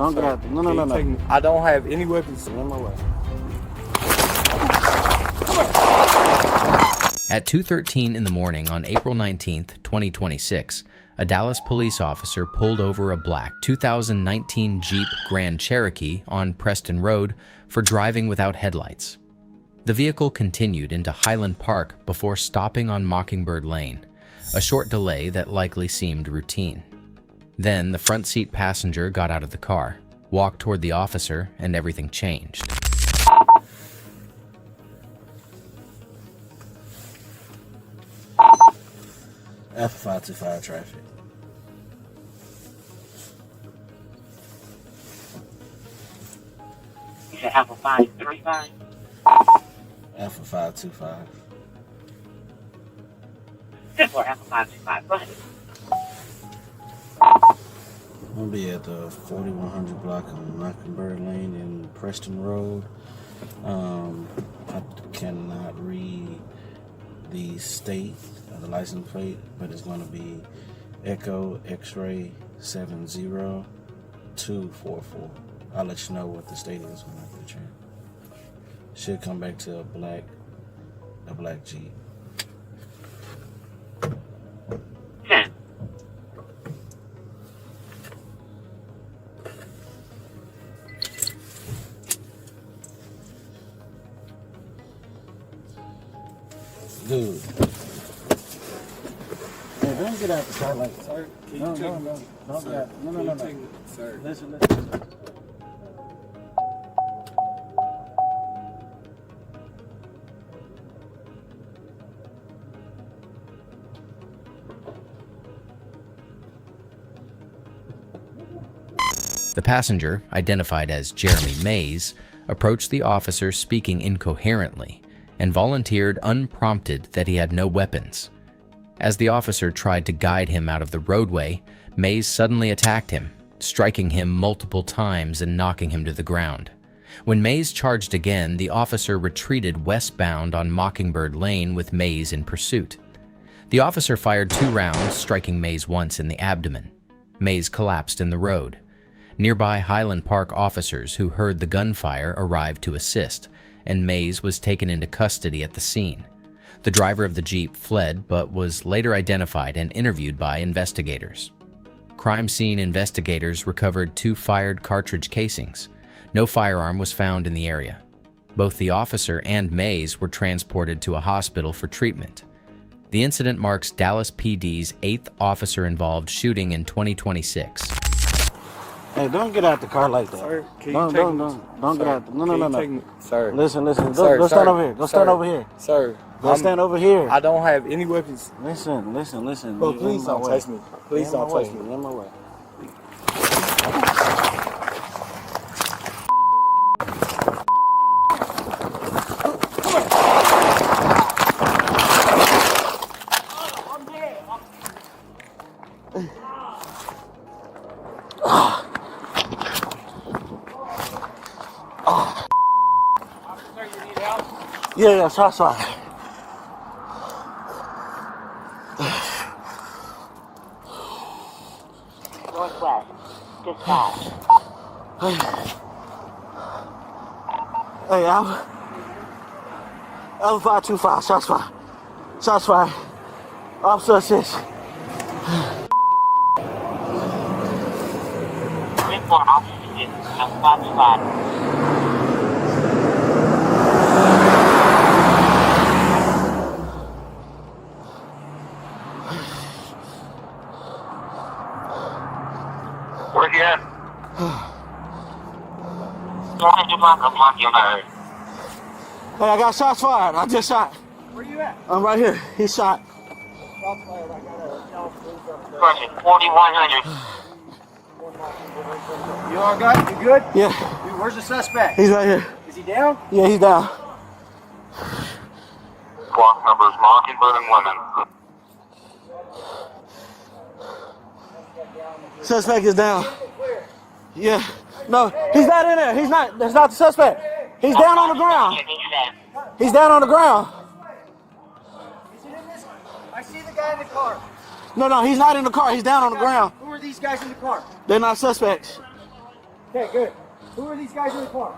Don't get out. No. I don't have any weapons. In my way. At 2:13 in the morning on April 19th, 2026, a Dallas police officer pulled over a black 2019 Jeep Grand Cherokee on Preston Road for driving without headlights. The vehicle continued into Highland Park before stopping on Mockingbird Lane, a short delay that likely seemed routine. Then the front seat passenger got out of the car, walked toward the officer, and everything changed. F525 traffic. You said Alpha 535? Alpha 525. 10-4, Alpha 525. Go ahead. I'm gonna be at the 4100 block on Mockingbird Lane in Preston Road. I cannot read the state of the license plate, but it's gonna be Echo X-Ray 70244. I'll let you know what the state is when I put you in. Should come back to a black Jeep. 10. Dude. Hey, don't get out the car like that. Sir, can you No. take me? Don't Sir, get out. No. can you take me? Sir. Listen. The passenger, identified as Jeremy Mays, approached the officer speaking incoherently and volunteered unprompted that he had no weapons. As the officer tried to guide him out of the roadway, Mays suddenly attacked him, striking him multiple times and knocking him to the ground. When Mays charged again, the officer retreated westbound on Mockingbird Lane with Mays in pursuit. The officer fired 2 rounds, striking Mays once in the abdomen. Mays collapsed in the road. Nearby Highland Park officers who heard the gunfire arrived to assist, and Mays was taken into custody at the scene. The driver of the Jeep fled but was later identified and interviewed by investigators. Crime scene investigators recovered 2 fired cartridge casings. No firearm was found in the area. Both the officer and Mays were transported to a hospital for treatment. The incident marks Dallas PD's 8th officer-involved shooting in 2026. Hey, don't get out the car like that. Sir, can you take me? Don't get Sir, out. No. can you take me? Sir. Listen. Go Sir, stand sir, over here. Go stand sir, over here. Sir. Go stand over here. I don't have any weapons. Listen. Bro, You're please in my don't way. touch me. Please You're in don't my way. touch me. You're in my way. Sir, you need help? Yeah, shots fired. Northwest. Dispatch. Hey, Alpha 525, shots fired. Shots fired. Officer assist. 10-4, Alpha 525. Where you at? Hey, I got shots fired. I just shot. Where you at? I'm right here. He shot. Shots fired. I got a Dallas police officer. Question 4100. You all good? You good? Yeah, Dude, where's the suspect? he's right here. Is he down? Yeah, he's down. Block numbers Mockingbird and Women. Suspect is down. Yeah. No, he's not in there. He's not. That's not the suspect. He's down on the ground. He's down on the ground. Is it in this? I see the guy in the car. No, he's not in the car. He's down on the ground. Who are these guys in the car? They're not suspects. Okay, good. Who are these guys in the car?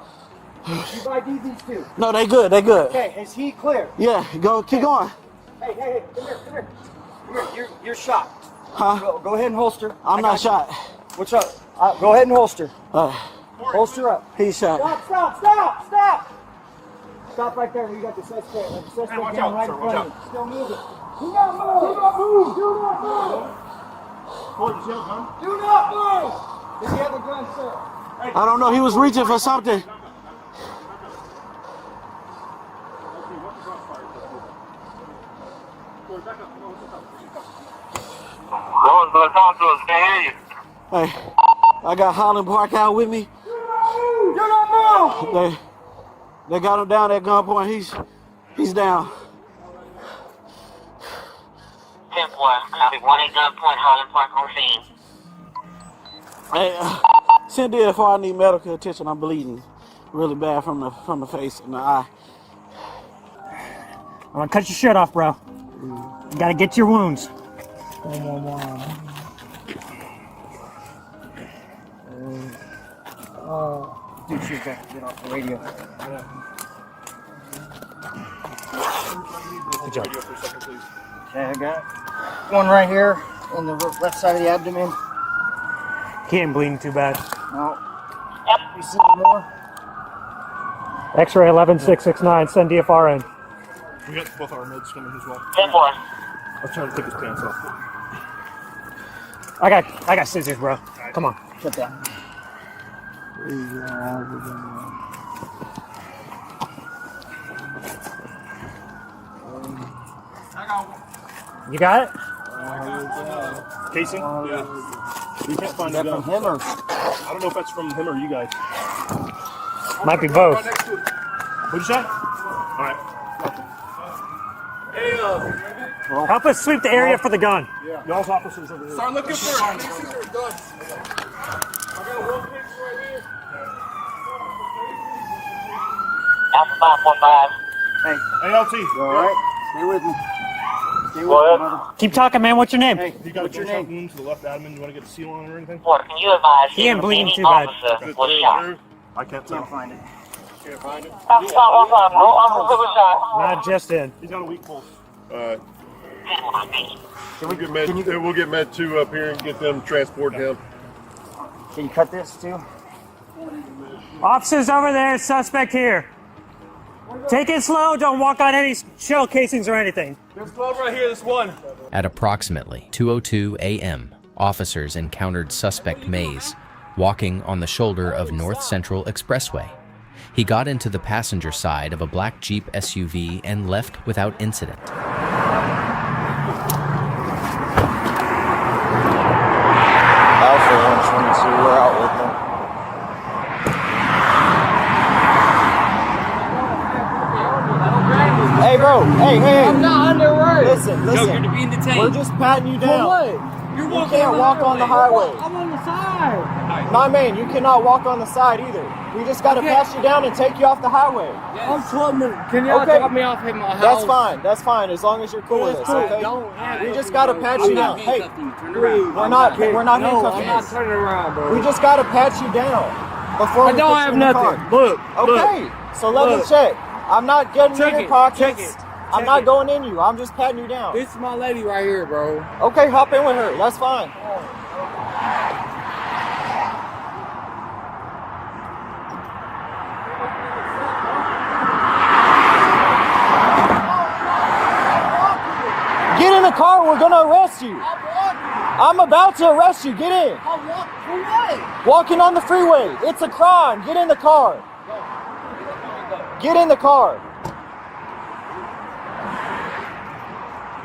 You've ID'd these two. No, they good. They good. Okay, is he clear? Yeah, go. Keep going. Hey, come here, come here. Come here, you're shot. Huh? Go ahead and holster. I'm not shot. What's up? Go ahead and holster. Uh, Holster up. he's shot. Stop! Stop right there. You got the suspect. The suspect down right in front of you. Still moving. Do not move! Do not move! Do not move! Does he have a gun, sir? I don't know. He was reaching for something. Those are the contours, can't hear you. Hey, I got Highland Park out with me. Do not move! They got him down at gunpoint. He's down. 10-4, copy. 1 at gunpoint, Highland Park on scene. Hey, send DFR. I need medical attention. I'm bleeding really bad from the face and the eye. I'm gonna cut your shirt off, bro. You gotta get your wounds. Dude, she's got to get off the radio. Good job. Okay, I got one right here on the left side of the abdomen. He ain't bleeding too bad. No. We see more. X-ray 11669, send DFR in. We got both our meds coming as well. 10-4. I was trying to take his pants off. I got scissors, bro. Come on. Shut that. You got it? Casing? Yeah. We can't find the gun. From him or? I don't know if that's from him or you guys. Might be both. What'd you say? All right. Help us sweep the area for the gun. Y'all's officers over here. Start looking for it. These things are done. I got a one picture right here. Alpha 545. Hey, LT. You alright? Stay with me. Stay with Go me, ahead. brother. Keep talking, man. What's your name? Hey, You got a what's your gunshot name? wound to the left abdomen. You want to get a seal on it or anything? 4, can you advise He ain't if bleeding any too bad. officer was shot? I can't tell. Can't find it. Can't find it. Alpha 515, no officer was shot. Not just in. He's got a weak pulse. We'll get med 2 up here and get them transport him. Can you cut this too? Officers over there, suspect here. Take it slow, don't walk on any shell casings or anything. There's 12 right here, this one. At approximately 2:02 a.m., officers encountered suspect Mays walking on the shoulder of North Central Expressway. He got into the passenger side of a black Jeep SUV and left without incident. Alpha 122, we're out with them. Hey, bro. Hey. I'm not under arrest. Listen. you're being detained. We're just patting you down. For what? You're You can't walk on the highway. I'm on the side. My man, you cannot walk on the side either. We just got to pass you down and take you off the highway. I'm 12 minutes. Can y'all Okay. drop me off at my house? That's fine, as long as you're cool with us, okay? We just got to pat you down. Hey, we're not No, I'm handcuffing not you. turning around, bro. We just got to pat you down before I we don't put you have in the nothing. car. Look. Okay, so let me Look. check. I'm not getting Check in your it, pockets. check it, I'm check not it. going in you. I'm just patting you down. This is my lady right here, bro. Okay, hop in with her. That's fine. Get in the car. We're gonna arrest you. I'm about to arrest you. Get in. For what? Walking on the freeway. It's a crime. Get in the car. Get in the car.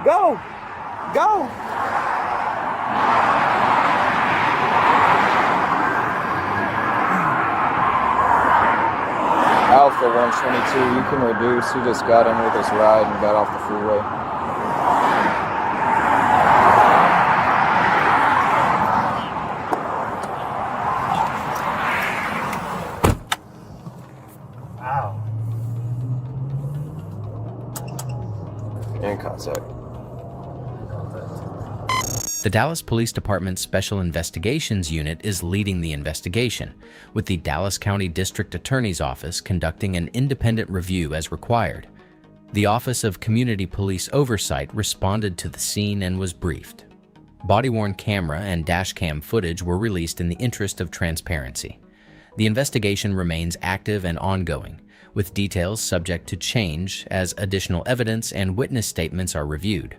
Go. Go. Alpha 122, you can reduce. He just got in with his ride and got off the freeway. In contact. The The Dallas Police Department's Special Investigations Unit is leading the investigation, with the Dallas County District Attorney's Office conducting an independent review as required. The Office of Community Police Oversight responded to the scene and was briefed. Body-worn camera and dashcam footage were released in the interest of transparency. The investigation remains active and ongoing, with details subject to change as additional evidence and witness statements are reviewed.